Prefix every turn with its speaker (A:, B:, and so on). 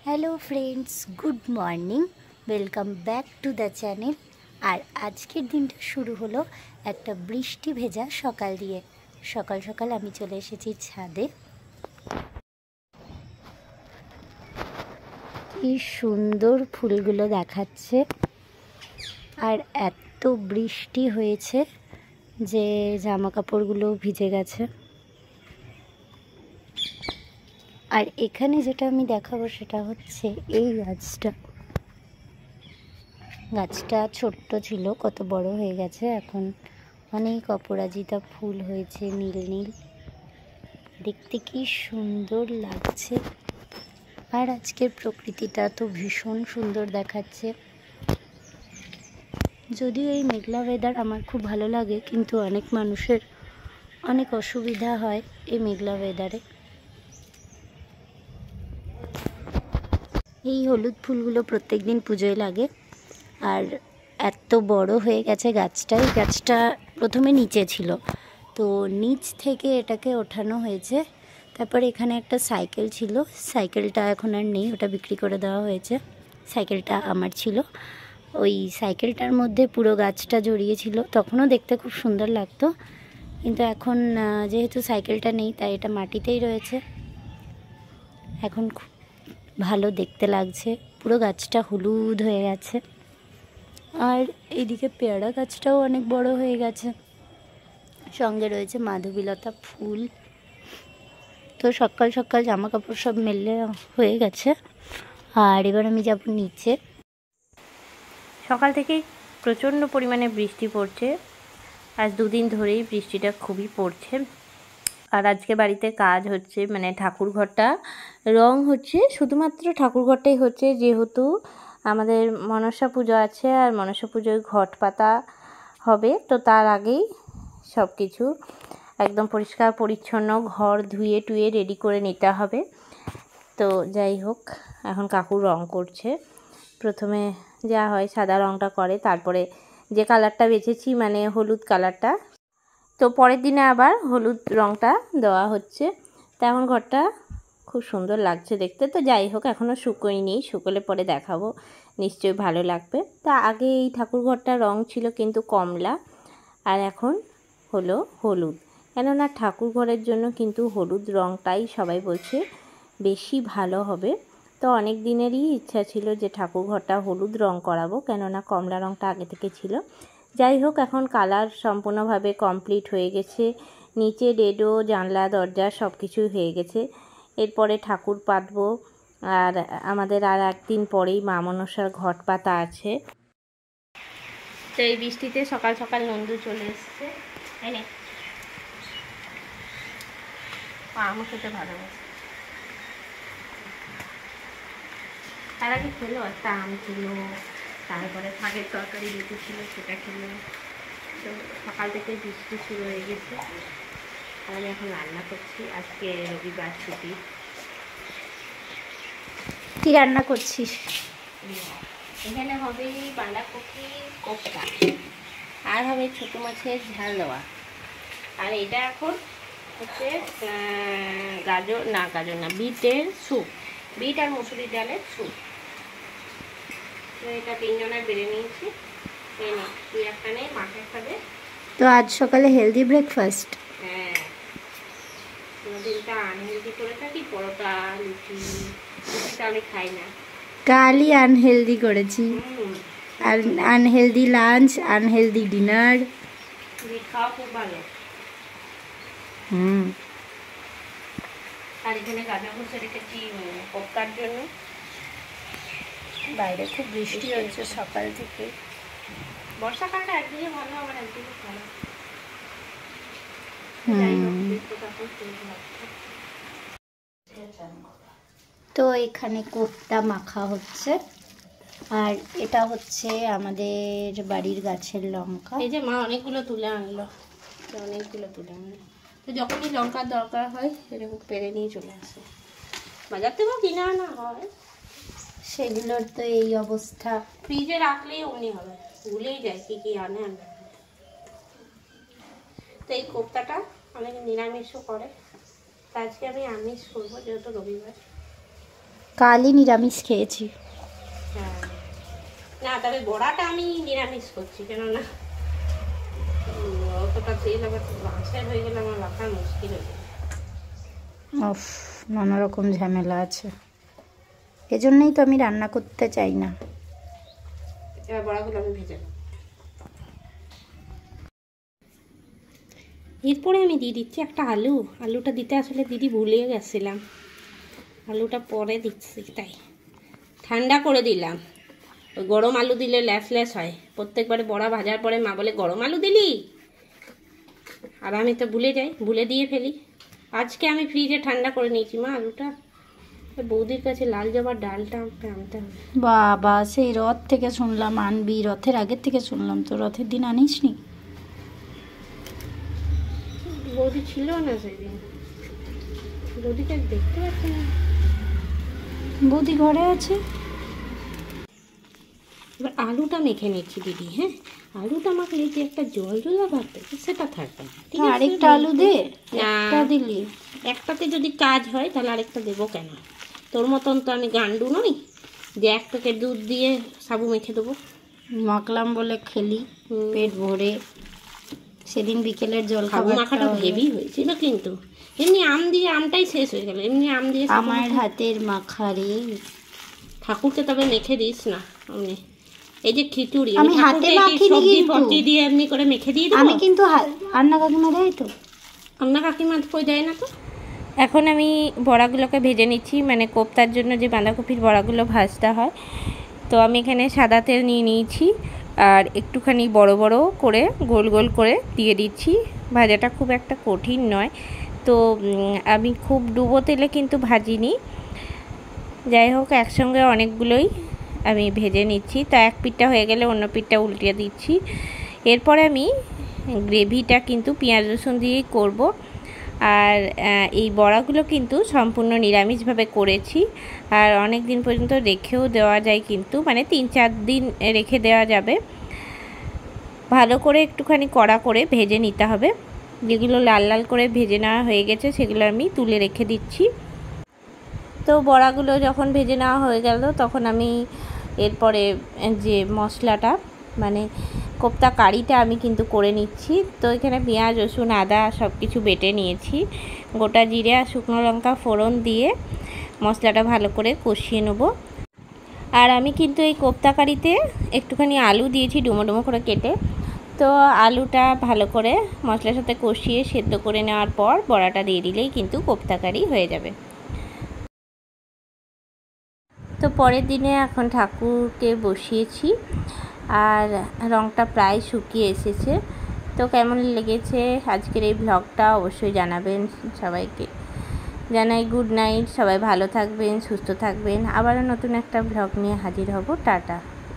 A: Hello friends, good morning, welcome back to the channel. আর আজকের দিনটা শুরু হলো একটা বৃষ্টি ভেজা সকাল দিয়ে। সকাল সকাল আমি চলে এসেছি ছাদে। কি সুন্দর ফুলগুলো দেখাচ্ছে, আর এত বৃষ্টি হয়েছে যে জামা কাপড়গুলো ভিজে গেছে। আর এখানে যেটা আমি দেখাবো সেটা হচ্ছে এই গাছটা ছোট্ট ছিল, কত বড় হয়ে গেছে, এখন অনেক অপরাজিতা ফুল হয়েছে, নীল নীল, দেখতে কি সুন্দর লাগছে। আর আজকের প্রকৃতিটা তো ভীষণ সুন্দর দেখাচ্ছে। যদিও এই মেঘলা ওয়েদার আমার খুব ভালো লাগে, কিন্তু অনেক মানুষের অনেক অসুবিধা হয় এই মেঘলা ওয়েদারে। এই হলুদ ফুলগুলো প্রত্যেক দিন পুজোয় লাগে, আর এত বড় হয়ে গেছে গাছটা প্রথমে নিচে ছিল, তো নিচ থেকে এটাকে ওঠানো হয়েছে। তারপরে এখানে একটা সাইকেল ছিল, সাইকেলটা এখন আর নেই, ওটা বিক্রি করে দেওয়া হয়েছে। সাইকেলটা আমার ছিল, ওই সাইকেলটার মধ্যে পুরো গাছটা জড়িয়েছিল, তখনও দেখতে খুব সুন্দর লাগতো। কিন্তু এখন যেহেতু সাইকেলটা নেই, তাই এটা মাটিতেই রয়েছে। এখন খুব ভালো দেখতে লাগছে, পুরো গাছটা হলুদ হয়ে গেছে। আর এইদিকে পেয়ারা গাছটাও অনেক বড় হয়ে গেছে, সঙ্গে রয়েছে মাধবীলতা ফুল। তো সকাল সকাল জামা কাপড় সব মেলে হয়ে গেছে, আর এবার আমি যাব নিচে।
B: সকাল থেকেই প্রচণ্ড পরিমাণে বৃষ্টি পড়ছে, আজ দুদিন ধরেই বৃষ্টিটা খুবই পড়ছে। আর আজকে বাড়িতে কাজ হচ্ছে, মানে ঠাকুর ঘরটা রং হচ্ছে, শুধুমাত্র ঠাকুর ঘরটাই হচ্ছে, যেহেতু আমাদের মনসা পুজো আছে, আর মনসা পুজোয় ঘট পাতা হবে, তো তার আগেই সব কিছু একদম পরিষ্কার পরিচ্ছন্ন ঘর ধুয়ে টুয়ে রেডি করে নিতে হবে। তো যাই হোক, এখন কাকু রং করছে। প্রথমে যা হয় সাদা রংটা করে, তারপরে যে কালারটা বেছেছি মানে হলুদ কালারটা, তো পরের দিনে আবার হলুদ রংটা দেওয়া হচ্ছে। তো এখন ঘরটা খুব সুন্দর লাগছে দেখতে। তো যাই হোক, এখনও শুকোয়নি, শুকোলে পরে দেখাবো, নিশ্চয়ই ভালো লাগবে। তা আগে এই ঠাকুর ঘরটা রং ছিল কিন্তু কমলা, আর এখন হলো হলুদ। কেননা ঠাকুর ঘরের জন্য কিন্তু হলুদ রংটাই সবাই বলছে বেশি ভালো হবে। তো অনেক দিনেরই ইচ্ছা ছিল যে ঠাকুর ঘরটা হলুদ রং করাবো, কেননা কমলা রংটা আগে থেকে ছিল। যাই হোক, এখন কালার সম্পূর্ণভাবে কমপ্লিট হয়ে গেছে, নিচে ডেডো জানলা দরজা সব কিছুই হয়ে গেছে। এরপরে ঠাকুর পাতবো, আর আমাদের আর একদিন পরেই মা মনসার ঘট পাতা আছে। তো এই বৃষ্টিতে সকাল সকাল নন্দু চলে এসছে, আমার খেতে ভালো লাগে। তার আগে খেলো, একটা আম খেলো, তারপরে শাকের তরকারি যেটি ছিল সেটা খেলো। তো সকাল থেকে বৃষ্টি শুরু হয়ে গেছে, আর আমি এখন রান্না করছি। আজকে রবিবার ছুটি।
A: কি রান্না করছিস?
B: এখানে হবে বাঁধাকপি কোপ্তা, আর হবে ছোটো মাছের ঝাল দেওয়া। আর এটা এখন হচ্ছে গাজর না বিটের স্যুপ, বিট আর মুসুরি ডালের স্যুপ। তো এটা তিনজনের বেড়ে নিয়েছি। এই না, তুই একটা নেই, মাকে খাবে।
A: তো আজ সকালে হেলদি ব্রেকফাস্ট।
B: হ্যাঁ, কোনোদিনটা আনহেলদি করে থাকি, পরোটা লুচি, লুচিটা আমি খাই না।
A: কালই আনহেলদি করেছি, আর unhealthy lunch, unhealthy dinner.
B: Beet খাওয়া খুব ভালো। আর এখানে গাজর ঘষে রেখেছি কোপ্তার জন্য।
A: বাইরে খুব বৃষ্টি হচ্ছে সকাল থেকে।
B: বর্ষাকালটা একদিকে ভালো, আবার একদিকে খারাপ।
A: তো এখানে কোপ্তা মাখা হচ্ছে, আর এটা হচ্ছে আমাদের বাড়ির গাছের লঙ্কা।
B: এই যে মা অনেকগুলো তুলে আনলো, তো যখনই লঙ্কার দরকার হয় এরকম পেরে নিয়ে চলে আসে। বাজার থেকেও কিনে আনা হয়,
A: সেগুলোর তো এই অবস্থা।
B: ফ্রিজে রাখলেই অমনি হবে, ভুলেই যায় কি কি আনে। তো এই কোপ্তাটা অনেকে নিরামিষও করে, আজকে আমি আমিষ করবো যেহেতু রবিবার।
A: কালই নিরামিষ খেয়েছি।
B: হ্যাঁ, না তবে বড়াটা আমি নিরামিষ করছি, কেননা অতটা তেল আবার মাছের হয়ে গেলে আমার রাখা মুশকিল হয়ে যাবে।
A: অফ, নানা রকম ঝামেলা আছে, এজন্যই তো আমি রান্না করতে চাই না।
B: এবার বড়াগুলো আমি ভেজে নেব। এরপরে আমি দিয়ে দিচ্ছি একটা আলু। আলুটা দিতে আসলে দিদি ভুলে গেছিলাম, আলুটা পরে দিচ্ছি, তাই ঠান্ডা করে দিলাম। ওই গরম আলু দিলে ল্যাস ল্যাস হয়, প্রত্যেকবারে বড়া ভাজার পরে মা বলে গরম আলু দিলি, আর আমি তো ভুলে যাই, ভুলে দিয়ে ফেলি। আজকে আমি ফ্রিজে ঠান্ডা করে নিয়েছি মা আলুটা। বৌদির কাছে লাল জবার ডালটা আনতে হবে।
A: বাবা, সেই রথ থেকে শুনলাম আনবি, রথের আগের থেকে শুনলাম, তো রথের দিন আনিস নি?
B: বৌদি ছিল না সেদিন, বৌদিকে দেখতে পাচ্ছি না।
A: বৌদি ঘরে আছে।
B: এবার আলুটা মেখে নিচ্ছি দিদি। হ্যাঁ, আলুটা মাখলে যে একটা জল জলা ভাব থাকে সেটা থাকবে না, ঠিক আছে?
A: আরেকটা আলু দে, একটা দিলি।
B: একটাতে যদি কাজ হয় তাহলে আরেকটা দেবো কেন? তোর মতন তো আমি গান্ডু নই যে এক প্যাকেট দুধ দিয়ে সাবু মেখে দেবো।
A: মাখলাম বলে খেলি পেট ভরে। সেদিন বিকেলের জল
B: সাবু মাখাটা হেভি হয়েছিল, কিন্তু এমনি আম দিয়ে আমটাই শেষ হয়ে গেল। এমনি আম দিয়ে
A: আমার হাতের মাখা রে।
B: ঠাকুরকে তবে মেখে দিস না এমনি। এই যে খিচুড়ি
A: আমি হাতে মাখিনি,
B: সবজি দিয়ে এমনি করে মেখে দিয়ে দেবো।
A: আমি কিন্তু রান্না কাকিমা দেয় তো।
B: রান্না কাকিমা কই দেয় না তো। এখন আমি বড়াগুলোকে ভেজে নিচ্ছি, মানে কোপ্তার জন্য যে বাঁধাকপির বড়াগুলো ভাজতে হয়। তো আমি এখানে সাদা তেল নিয়ে নিয়েছি, আর একটুখানি বড় বড় করে গোল গোল করে দিয়ে দিচ্ছি। ভাজাটা খুব একটা কঠিন নয়, তো আমি খুব ডুবো তেলে কিন্তু ভাজিনি। যাই হোক, একসঙ্গে অনেকগুলোই আমি ভেজে নিচ্ছি। তো এক পিঠটা হয়ে গেলে অন্য পিঠটা উল্টে দিচ্ছি। এরপরে আমি গ্রেভিটা কিন্তু পেঁয়াজ রসুন দিয়েই করব। আর এই বড়াগুলো কিন্তু সম্পূর্ণ নিরামিষভাবে করেছি, আর অনেক দিন পর্যন্ত রেখেও দেওয়া যায়, কিন্তু মানে 3-4 দিন রেখে দেওয়া যাবে। ভালো করে একটুখানি কড়া করে ভেজে নিতে হবে। যেগুলো লাল লাল করে ভেজে নেওয়া হয়ে গেছে সেগুলো আমি তুলে রেখে দিচ্ছি। তো বড়াগুলো যখন ভেজে নেওয়া হয়ে গেল, তখন আমি এরপরে যে মশলাটা মানে কোপ্তা কারিটা আমি কিন্তু করে নিচ্ছি। তো এখানে পেঁয়াজ রসুন আদা সব কিছু বেটে নিয়েছি, গোটা জিরে আর শুকনো লঙ্কা ফোড়ন দিয়ে মশলাটা ভালো করে কষিয়ে নেব। আর আমি কিন্তু এই কোপ্তা কারিতে একটুখানি আলু দিয়েছি ডুমো ডুমো করে কেটে। তো আলুটা ভালো করে মশলার সাথে কষিয়ে সেদ্ধ করে নেওয়ার পর বড়াটা দিয়ে দিলেই কিন্তু কোপ্তা কারি হয়ে যাবে। তো পরের দিনে এখন ঠাকুরকে বসিয়েছি, আর রঙটা প্রায় শুকিয়ে এসেছে। তো কেমন লেগেছে আজকের এই ব্লগটা অবশ্যই জানাবেন। সবাইকে জানাই গুড নাইট, সবাই ভালো থাকবেন, সুস্থ থাকবেন। আবারও নতুন একটা ব্লগ নিয়ে হাজির হব। টাটা।